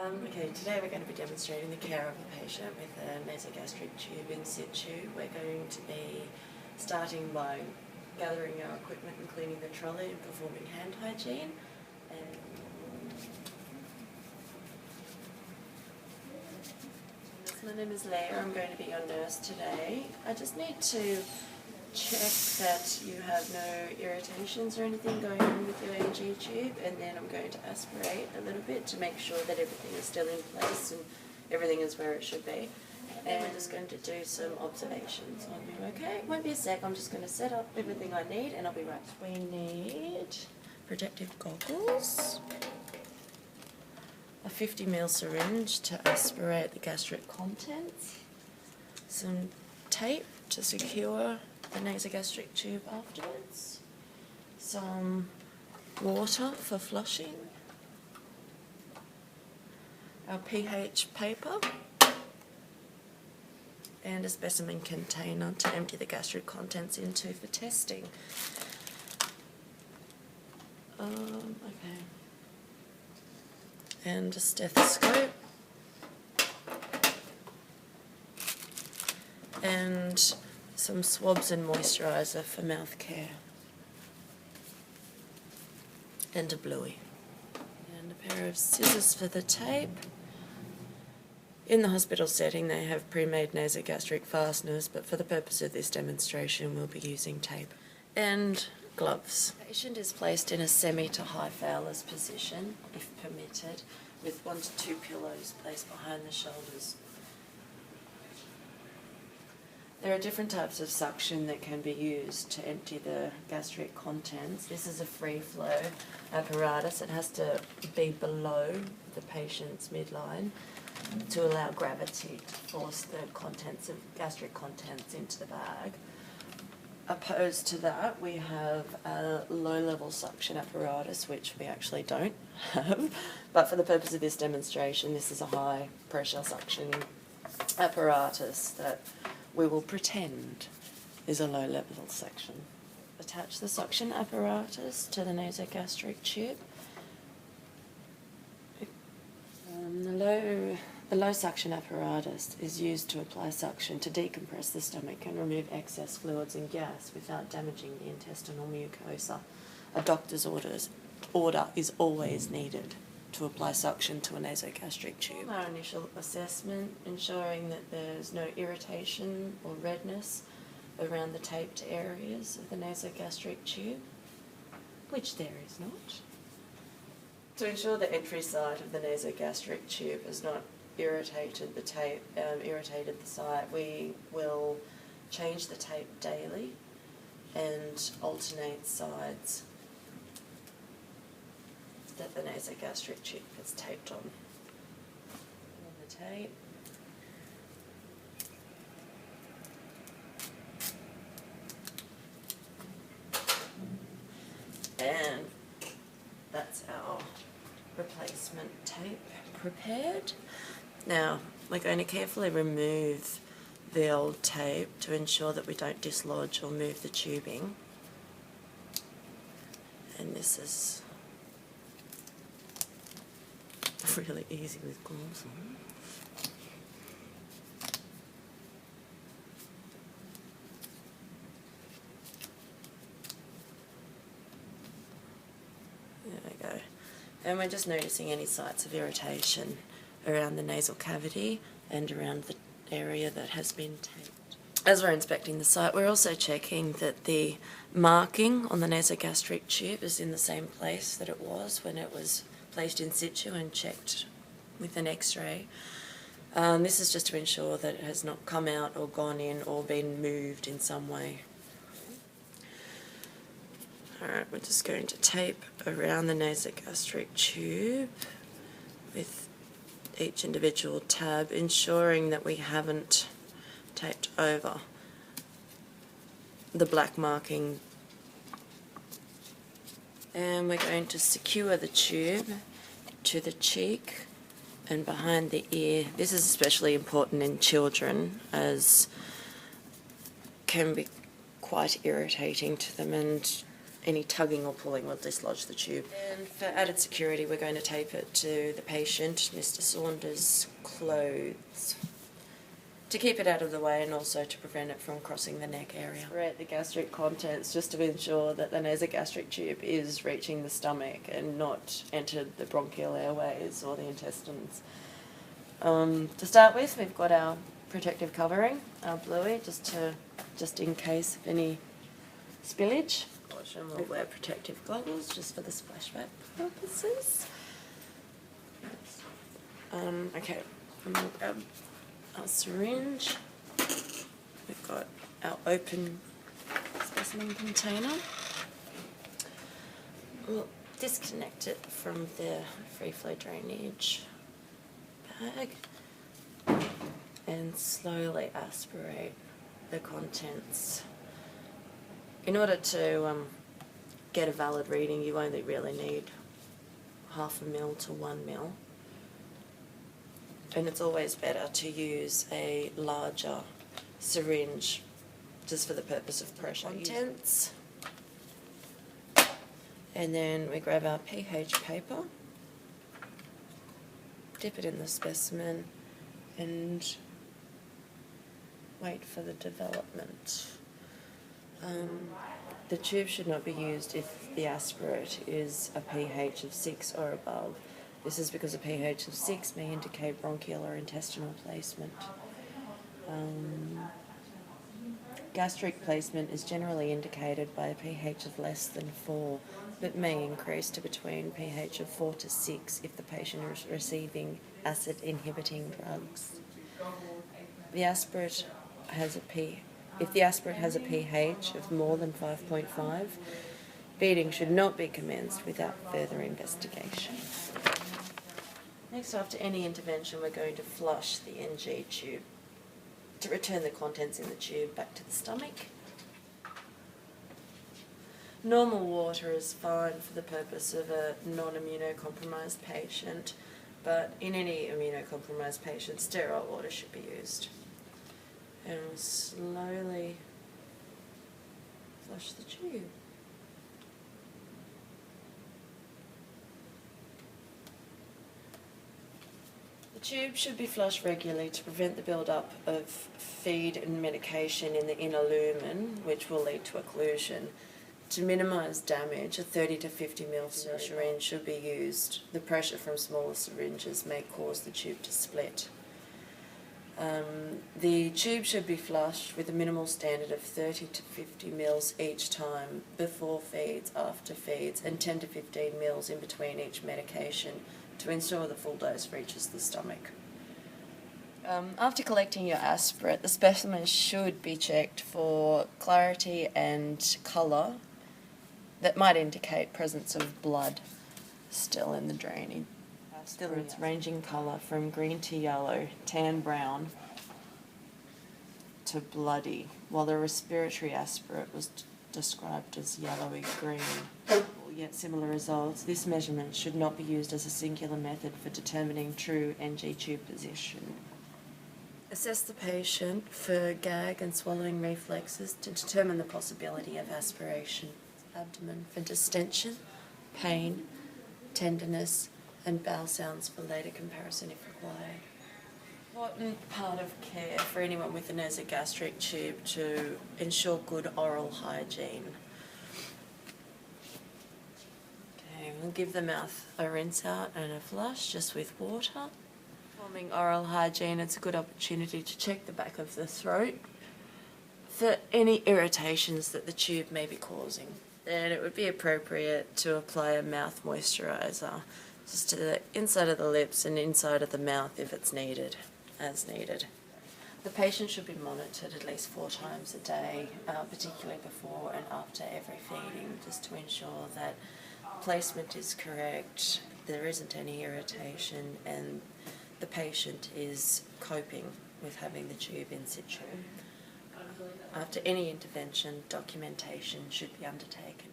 Okay, today we're going to be demonstrating the care of a patient with a nasogastric tube in situ. We're going to be starting by gathering our equipment and cleaning the trolley and performing hand hygiene. My name is Leah. I'm going to be your nurse today. I just need to check that you have no irritations or anything going on with your alhaji tube, and then I'm going to aspirate a little bit to make sure that everything is still in place and everything is where it should be. And we're just going to do some observations on you, okay? It won't be a sec, I'm just going to set up everything I need and I'll be right back. We need protective goggles, a 50ml syringe to aspirate the gastric contents, some tape to secure the nasogastric tube afterwards, some water for flushing, our pH paper, and a specimen container to empty the gastric contents into for testing. Okay. And a stethoscope, and some swabs and moisturiser for mouth care, and a bluey, and a pair of scissors for the tape. In the hospital setting they have pre-made nasogastric fasteners, but for the purpose of this demonstration we'll be using tape, and gloves. The patient is placed in a semi to high Fowler's position, if permitted, with 1 to 2 pillows placed behind the shoulders. There are different types of suction that can be used to empty the gastric contents. This is a free flow apparatus. It has to be below the patient's midline to allow gravity to force the gastric contents into the bag. Opposed to that, we have a low-level suction apparatus, which we actually don't have, but for the purpose of this demonstration, this is a high-pressure suction apparatus that we will pretend is a low-level suction. Attach the suction apparatus to the nasogastric tube. The low suction apparatus is used to apply suction to decompress the stomach and remove excess fluids and gas without damaging the intestinal mucosa. A doctor's order is always needed to apply suction to a nasogastric tube. Our initial assessment, ensuring that there's no irritation or redness around the taped areas of the nasogastric tube, which there is not. To ensure the entry site of the nasogastric tube has not irritated the site, we will change the tape daily and alternate sides that the nasogastric tube is taped on. The tape. And that's our replacement tape prepared. Now we're going to carefully remove the old tape to ensure that we don't dislodge or move the tubing. And this is really easy with gloves on. There we go. And we're just noticing any sites of irritation around the nasal cavity and around the area that has been taped. As we're inspecting the site, we're also checking that the marking on the nasogastric tube is in the same place that it was when it was placed in situ and checked with an X-ray. This is just to ensure that it has not come out or gone in or been moved in some way. Alright, we're just going to tape around the nasogastric tube with each individual tab, ensuring that we haven't taped over the black marking. And we're going to secure the tube to the cheek and behind the ear. This is especially important in children, as can be quite irritating to them, and any tugging or pulling will dislodge the tube. And for added security, we're going to tape it to the patient, Mr. Saunders' clothes, to keep it out of the way and also to prevent it from crossing the neck area. Aspirate the gastric contents just to ensure that the nasogastric tube is reaching the stomach and not entered the bronchial airways or the intestines. To start with, we've got our protective covering, our bluey, just in case of any spillage. And we'll wear protective goggles just for the splashback purposes. Okay, and we'll grab our syringe. We've got our open specimen container. We'll disconnect it from the free flow drainage bag and slowly aspirate the contents. In order to get a valid reading, you only really need 0.5 ml to 1 ml. And it's always better to use a larger syringe just for the purpose of pressure contents. And then we grab our pH paper, dip it in the specimen, and wait for the development. The tube should not be used if the aspirate is a pH of 6 or above. This is because a pH of 6 may indicate bronchial or intestinal placement. Gastric placement is generally indicated by a pH of less than 4, but may increase to between pH of 4 to 6 if the patient is receiving acid-inhibiting drugs. If the aspirate has a pH of more than 5.5, feeding should not be commenced without further investigation. Next, after any intervention, we're going to flush the NG tube to return the contents in the tube back to the stomach. Normal water is fine for the purpose of a non-immunocompromised patient, but in any immunocompromised patient, sterile water should be used. And we'll slowly flush the tube. The tube should be flushed regularly to prevent the build-up of feed and medication in the inner lumen, which will lead to occlusion. To minimise damage, a 30 to 50 ml syringe should be used. The pressure from smaller syringes may cause the tube to split. The tube should be flushed with a minimal standard of 30 to 50 ml each time, before feeds, after feeds, and 10 to 15 ml in between each medication to ensure the full dose reaches the stomach. After collecting your aspirate, the specimen should be checked for clarity and colour that might indicate presence of blood still in the draining. Aspirates range in colour from green to yellow, tan brown to bloody, while the respiratory aspirate was described as yellowy green. Yet similar results, this measurement should not be used as a singular method for determining true NG tube position. Assess the patient for gag and swallowing reflexes to determine the possibility of aspiration. Abdomen for distension, pain, tenderness, and bowel sounds for later comparison if required. Important part of care for anyone with a nasogastric tube to ensure good oral hygiene. Okay, we'll give the mouth a rinse out and a flush just with water. Performing oral hygiene, it's a good opportunity to check the back of the throat for any irritations that the tube may be causing. And it would be appropriate to apply a mouth moisturiser just to the inside of the lips and inside of the mouth if it's needed, as needed. The patient should be monitored at least 4 times a day, particularly before and after every feeding, just to ensure that placement is correct, there isn't any irritation, and the patient is coping with having the tube in situ. After any intervention, documentation should be undertaken.